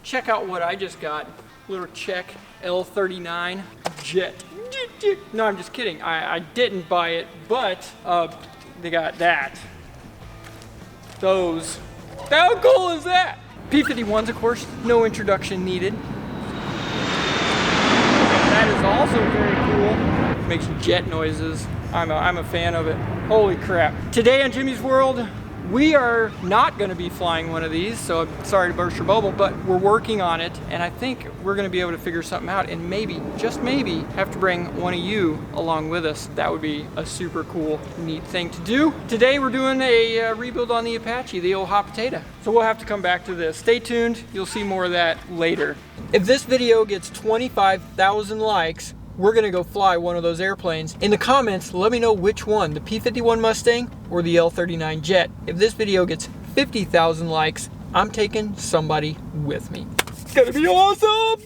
check out what I just got. Little Czech L39 jet. No, I'm just kidding. I didn't buy it, but they got that. Those. How cool is that? P-51s, of course, no introduction needed. That is also very cool. Makes jet noises. I'm a fan of it. Holy crap. Today on Jimmy's World, we are not going to be flying one of these, so I'm sorry to burst your bubble, but we're working on it, and I think we're going to be able to figure something out, and maybe, just maybe, have to bring one of you along with us. That would be a super cool, neat thing to do. Today we're doing a rebuild on the Apache, the old hot potato. So we'll have to come back to this. Stay tuned, you'll see more of that later. If this video gets 25,000 likes, we're gonna go fly one of those airplanes. In the comments, let me know which one, the P-51 Mustang or the L-39 jet. If this video gets 50,000 likes, I'm taking somebody with me. It's gonna be awesome!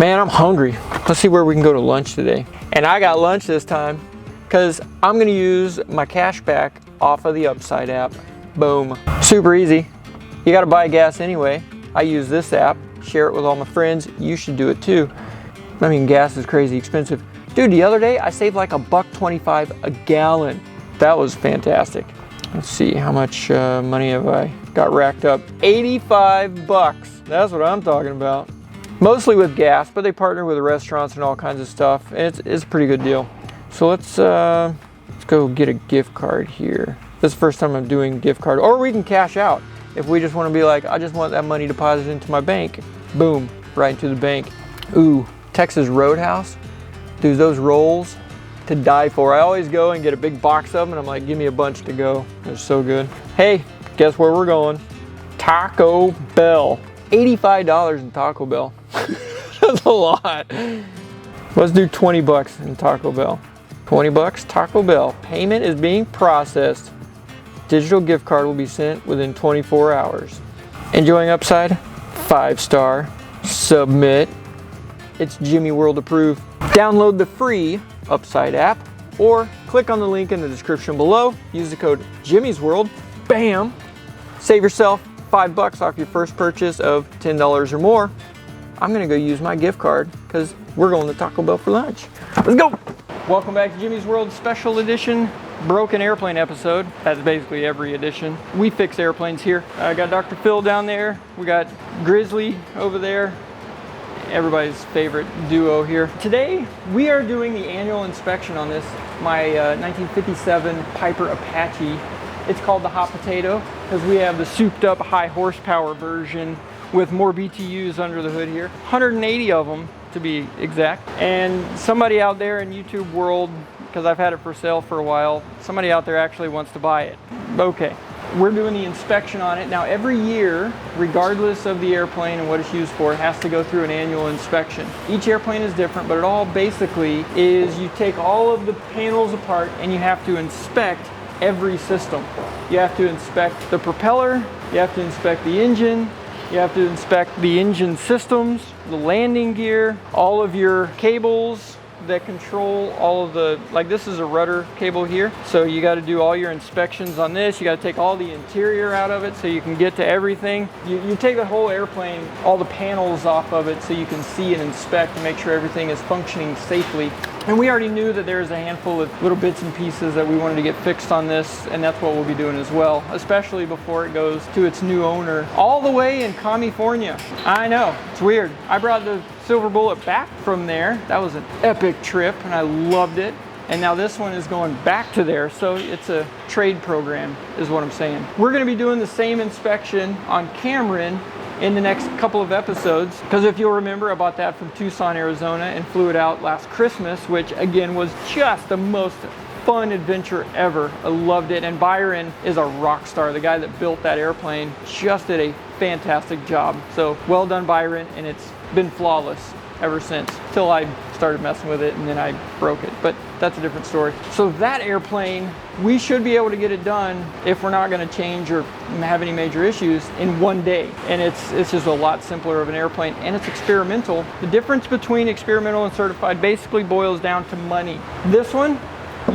Man, I'm hungry. Let's see where we can go to lunch today. And I got lunch this time, because I'm gonna use my cash back off of the Upside app. Boom. Super easy. You gotta buy gas anyway. I use this app, share it with all my friends. You should do it too. I mean, gas is crazy expensive. Dude, the other day I saved like $1.25 a gallon. That was fantastic. Let's see, how much money have I got racked up? 85 bucks. That's what I'm talking about. Mostly with gas, but they partner with the restaurants and all kinds of stuff. And it's a pretty good deal. So let's go get a gift card here. This is the first time I'm doing gift card. Or we can cash out. If we just want to be like, I just want that money deposited into my bank. Boom, right into the bank. Ooh. Texas Roadhouse, dude, those rolls to die for. I always go and get a big box of them and I'm like, give me a bunch to go. They're so good. Hey, guess where we're going? Taco Bell. $85 in Taco Bell. That's a lot. Let's do 20 bucks in Taco Bell. 20 bucks, Taco Bell. Payment is being processed. Digital gift card will be sent within 24 hours. Enjoying Upside? 5-star. Submit. It's Jimmy World approved. Download the free Upside app or click on the link in the description below. Use the code Jimmy's World. Bam! Save yourself $5 off your first purchase of $10 or more. I'm gonna go use my gift card because we're going to Taco Bell for lunch. Let's go! Welcome back to Jimmy's World Special Edition Broken Airplane episode. That's basically every edition. We fix airplanes here. I got Dr. Phil down there. We got Grizzly over there. Everybody's favorite duo here. Today, we are doing the annual inspection on this, my 1957 Piper Apache. It's called the Hot Potato because we have the souped up high horsepower version with more BTUs under the hood here. 180 of them to be exact. And somebody out there in YouTube world, because I've had it for sale for a while, somebody out there actually wants to buy it. Okay. We're doing the inspection on it. Now every year, regardless of the airplane and what it's used for, it has to go through an annual inspection. Each airplane is different, but it all basically is you take all of the panels apart and you have to inspect every system. You have to inspect the propeller, you have to inspect the engine, you have to inspect the engine systems, the landing gear, all of your cables that control all of the, like this is a rudder cable here, so you got to do all your inspections on this. You got to take all the interior out of it so you can get to everything. You take the whole airplane, all the panels off of it so you can see and inspect and make sure everything is functioning safely. And we already knew that there's a handful of little bits and pieces that we wanted to get fixed on this, and that's what we'll be doing as well, especially before it goes to its new owner all the way in California. I know, it's weird. I brought the Silver Bullet back from there. That was an epic trip and I loved it. And now this one is going back to there, so it's a trade program is what I'm saying. We're gonna be doing the same inspection on Cameron in the next couple of episodes, because if you'll remember, I bought that from Tucson, Arizona and flew it out last Christmas, which again was just the most fun adventure ever. I loved it, and Byron is a rock star. The guy that built that airplane just did a fantastic job. So well done, Byron, and it's been flawless ever since, till I started messing with it and then I broke it, but that's a different story. So that airplane, we should be able to get it done if we're not going to change or have any major issues in one day. And it's just a lot simpler of an airplane, and it's experimental. The difference between experimental and certified basically boils down to money. This one,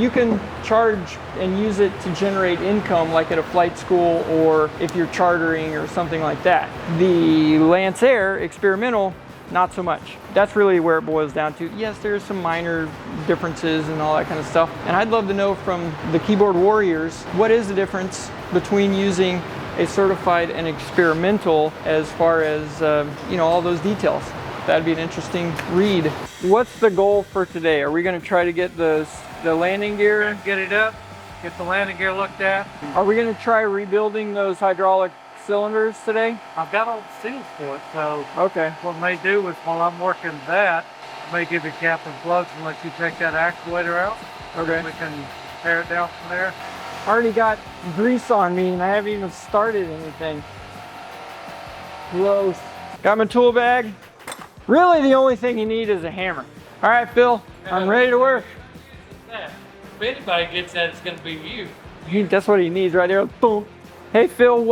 you can charge and use it to generate income like at a flight school or if you're chartering or something like that. The Lance Air experimental, not so much. That's really where it boils down to. Yes, there's some minor differences and all that kind of stuff. And I'd love to know from the keyboard warriors, what is the difference between using a certified and experimental as far as, you know, all those details. That'd be an interesting read. What's the goal for today? Are we gonna try to get the landing gear? Get it up, get the landing gear looked at. Are we gonna try rebuilding those hydraulic cylinders today? I've got all the seals for it, so Okay. what I may do is while I'm working that, I may give you cap and plugs and let you take that actuator out. Okay. We can tear it down from there. Already got grease on me and I haven't even started anything. Gross. Got my tool bag. Really the only thing you need is a hammer. All right, Phil, I'm ready to work. If anybody gets that, it's gonna be you. That's what he needs right there. Boom. Hey Phil,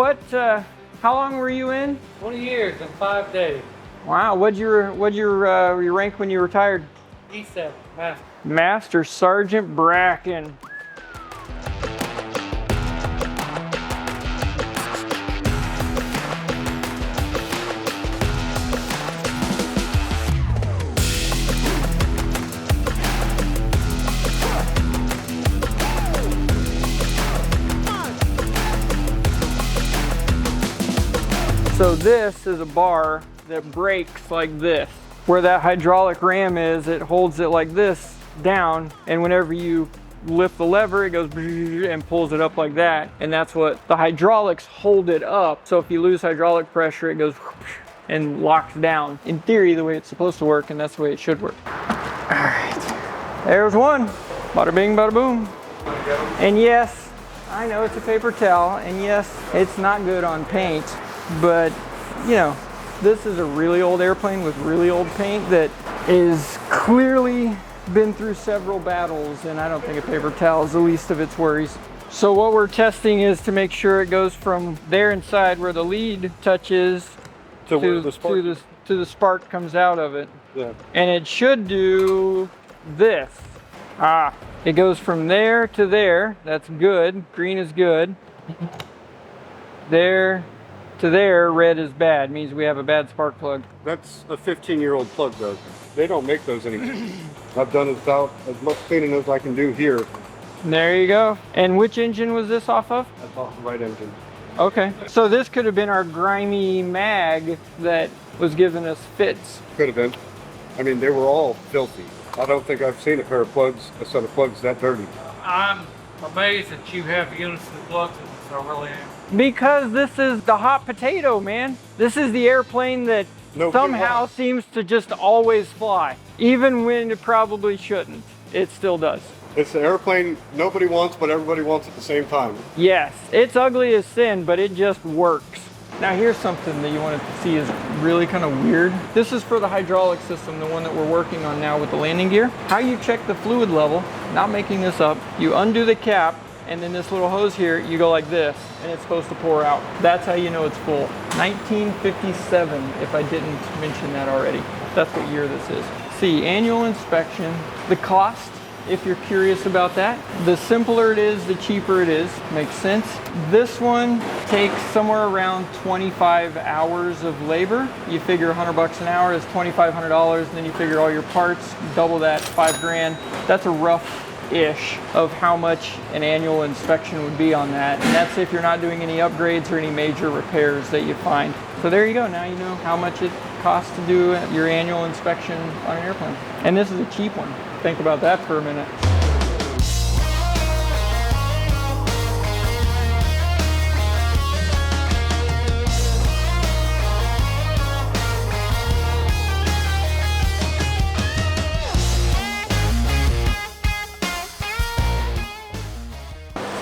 how long were you in? 20 years and 5 days. Wow, what'd your rank when you retired? E7, master. Master Sergeant Bracken. So this is a bar that breaks like this. Where that hydraulic ram is, it holds it like this down, and whenever you lift the lever, it goes and pulls it up like that, and that's what the hydraulics hold it up. So if you lose hydraulic pressure, it goes and locks down. In theory, the way it's supposed to work, and that's the way it should work. All right, there's one. Bada bing, bada boom. And yes, I know it's a paper towel, and yes, it's not good on paint, but you know, this is a really old airplane with really old paint that is clearly been through several battles, and I don't think a paper towel is the least of its worries. So what we're testing is to make sure it goes from there inside where the lead touches to the spark comes out of it. Yeah. And it should do this. It goes from there to there. That's good. Green is good. There to there, red is bad. Means we have a bad spark plug. That's a 15-year-old plug, though. They don't make those anymore. I've done about as much cleaning as I can do here. There you go. And which engine was this off of? That's off the right engine. Okay. So this could have been our grimy mag that was giving us fits. Could have been. I mean, they were all filthy. I don't think I've seen a set of plugs that dirty. I'm amazed that you have units and plugs in this, I really am. Because this is the hot potato, man. This is the airplane that somehow seems to just always fly. Even when it probably shouldn't, it still does. It's the airplane nobody wants, but everybody wants at the same time. Yes, it's ugly as sin, but it just works. Now here's something that you want to see is really kind of weird. This is for the hydraulic system, the one that we're working on now with the landing gear. How you check the fluid level, not making this up, you undo the cap, and then this little hose here, you go like this, and it's supposed to pour out. That's how you know it's full. 1957, if I didn't mention that already. That's what year this is. See, annual inspection, the cost, if you're curious about that. The simpler it is, the cheaper it is. Makes sense. This one takes somewhere around 25 hours of labor. You figure $100 an hour is $2,500, and then you figure all your parts, double that, $5,000. That's a rough-ish of how much an annual inspection would be on that. And that's if you're not doing any upgrades or any major repairs that you find. So there you go. Now you know how much it costs to do your annual inspection on an airplane. And this is a cheap one. Think about that for a minute.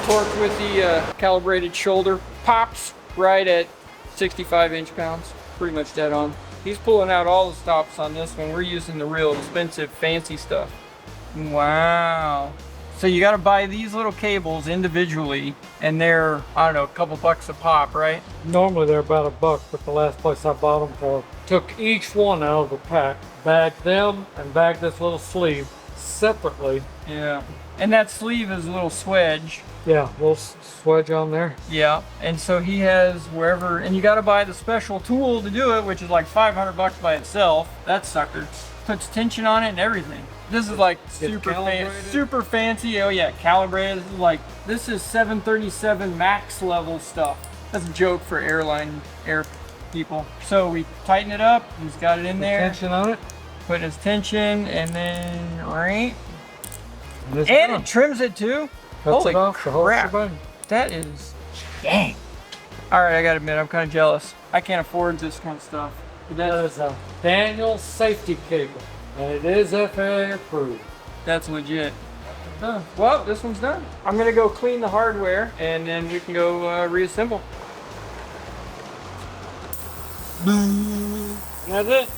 Torque with the calibrated shoulder pops right at 65 inch-pounds. Pretty much dead on. He's pulling out all the stops on this one. We're using the real expensive, fancy stuff. Wow. So you got to buy these little cables individually, and they're, I don't know, a couple bucks a pop, right? Normally they're about $1, but the last place I bought them for, took each one out of the pack, bagged them, and bagged this little sleeve, separately. Yeah. And that sleeve is a little swedge. Yeah, little swedge on there. Yeah. And so he has wherever, and you got to buy the special tool to do it, which is like $500 by itself. That sucker puts tension on it and everything. This is like super fancy. Oh yeah, calibrated. This is 737 max level stuff. That's a joke for air people. So we tighten it up. He's got it in there. Tension on it. Putting his tension, and then right. And it trims it too. Cuts Holy it off, crap! That is dang. All right, I gotta admit, I'm kind of jealous. I can't afford this kind of stuff. That is a Daniel safety cable, and it is FAA approved. That's legit. Well, this one's done. I'm gonna go clean the hardware, and then we can go reassemble. That's it.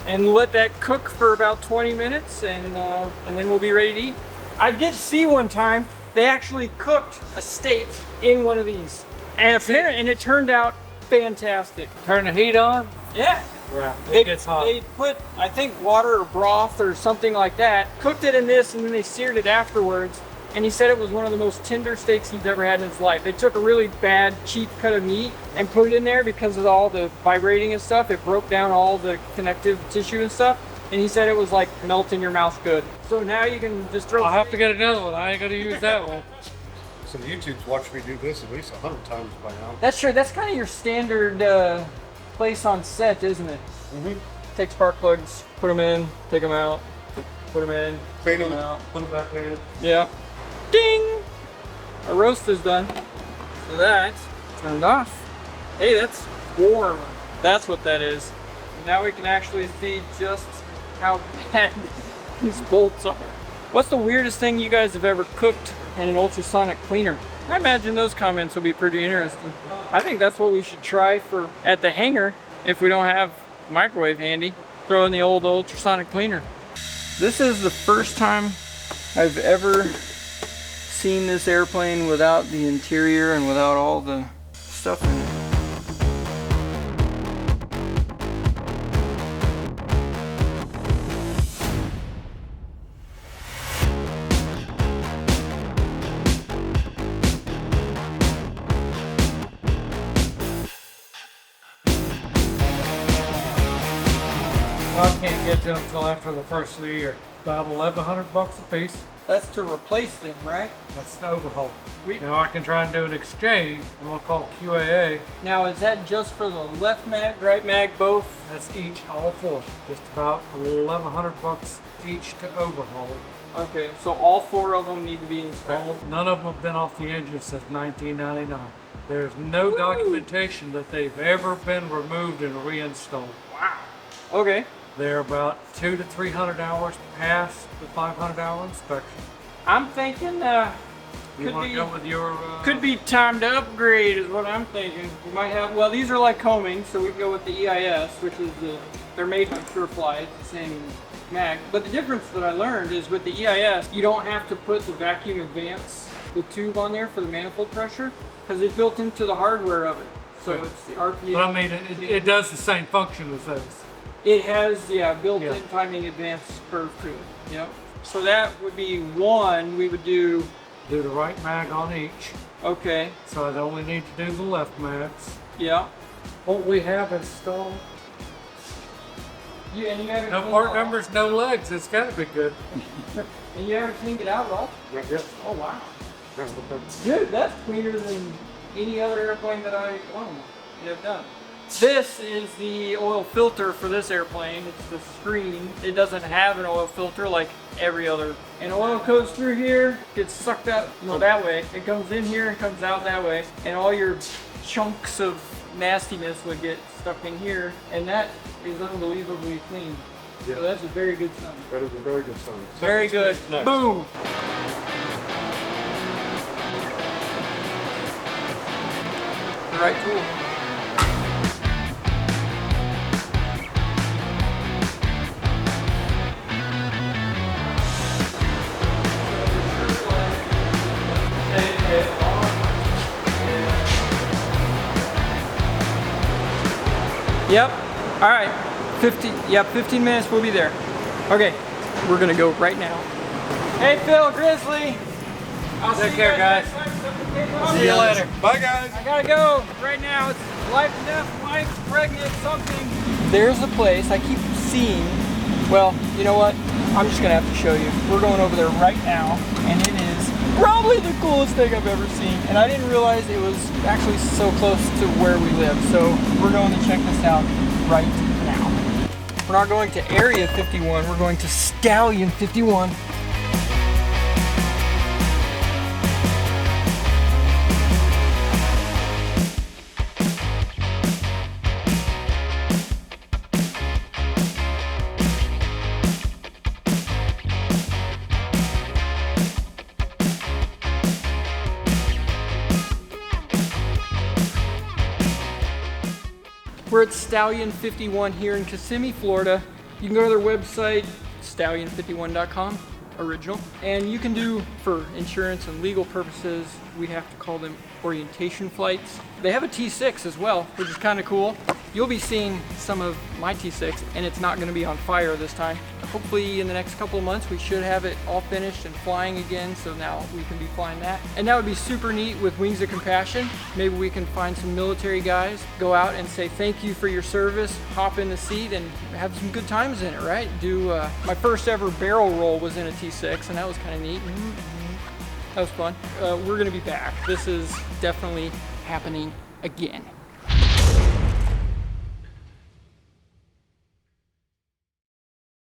And let that cook for about 20 minutes, and then we'll be ready to eat. I did see one time they actually cooked a steak in one of these, and it turned out fantastic. Turn the heat on. Yeah. Right. It gets hot. They put, I think, water or broth or something like that, cooked it in this, and then they seared it afterwards. And he said it was one of the most tender steaks he's ever had in his life. They took a really bad, cheap cut of meat and put it in there because of all the vibrating and stuff. It broke down all the connective tissue and stuff. And he said it was like melt in your mouth good. So now you can just throw. I'll have to get another one. I ain't gonna use that one. So YouTube's watched me do this at least 100 times by now. That's true. That's kind of your standard place on set, isn't it? Mm-hmm. Take spark plugs, put them in, take them out, put them in, Clean them out. Put them back in. Yeah. Ding! Our roast is done. So that's turned off. Hey, that's warm. That's what that is. Now we can actually see just how bad these bolts are. What's the weirdest thing you guys have ever cooked in an ultrasonic cleaner? I imagine those comments will be pretty interesting. I think that's what we should try for at the hangar if we don't have microwave handy. Throw in the old ultrasonic cleaner. This is the first time I've ever seen this airplane without the interior and without all the stuff in it. I can't get them until after the first of the year. About $1,100 a piece. That's to replace them, right? That's the overhaul. Now I can try and do an exchange, and we'll call QAA. Now is that just for the left mag, right mag, both? That's each, all four. Just about $1,100 each to overhaul. Okay, so all four of them need to be installed. None of them have been off the engine since 1999. There's no documentation that they've ever been removed and reinstalled. Wow. Okay. They're about 200 to 300 hours past the 500-hour inspection. I'm thinking You want to go with your... could be time to upgrade is what I'm thinking. We might have, well, these are like combing, so we can go with the EIS, which is they're made by Surefly, it's the same mag. But the difference that I learned is with the EIS, you don't have to put the vacuum advance, the tube on there for the manifold pressure, because it's built into the hardware of it. So it's the RPM. But I mean, it does the same function as those. It has, yeah, built-in timing advance curve to it. Yep. So that would be one we would do. Do the right mag on each. Okay. So I'd only need to do the left mags. Yeah. What we have installed. Yeah, and you haven't No part numbers, no legs. It's got to be good. And you haven't cleaned it out at all? Yep. Oh wow. Dude, that's cleaner than any other airplane that I own. Have done. This is the oil filter for this airplane. It's the screen. It doesn't have an oil filter like every other. And oil goes through here, gets sucked out, no, that way. It comes in here and comes out that way. And all your chunks of nastiness would get stuck in here. And that is unbelievably clean. Yeah. So that's a very good sign. That is a very good sign. Very good. Next. Boom. The right tool. Yep. All right. 15 minutes, we'll be there. Okay, we're gonna go right now. Hey Phil, Grizzly. I'll Take see care, you guys. I'll See you later. Bye, guys. I gotta go right now. It's life and death, wife, pregnant, something. There's a place I keep seeing. Well, you know what? I'm just gonna have to show you. We're going over there right now, and it is probably the coolest thing I've ever seen. And I didn't realize it was actually so close to where we live. So we're going to check this out right now. We're not going to Area 51, we're going to Stallion 51. We're at Stallion 51 here in Kissimmee, Florida. You can go to their website, stallion51.com, original. And you can do, for insurance and legal purposes, we have to call them orientation flights. They have a T6 as well, which is kind of cool. You'll be seeing some of my T6, and it's not going to be on fire this time. Hopefully in the next couple of months we should have it all finished and flying again, so now we can be flying that. And that would be super neat with Wings of Compassion. Maybe we can find some military guys, go out and say thank you for your service, hop in the seat and have some good times in it, right? Do my first ever barrel roll was in a T6, and that was kind of neat. That was fun. We're gonna be back. This is definitely happening again.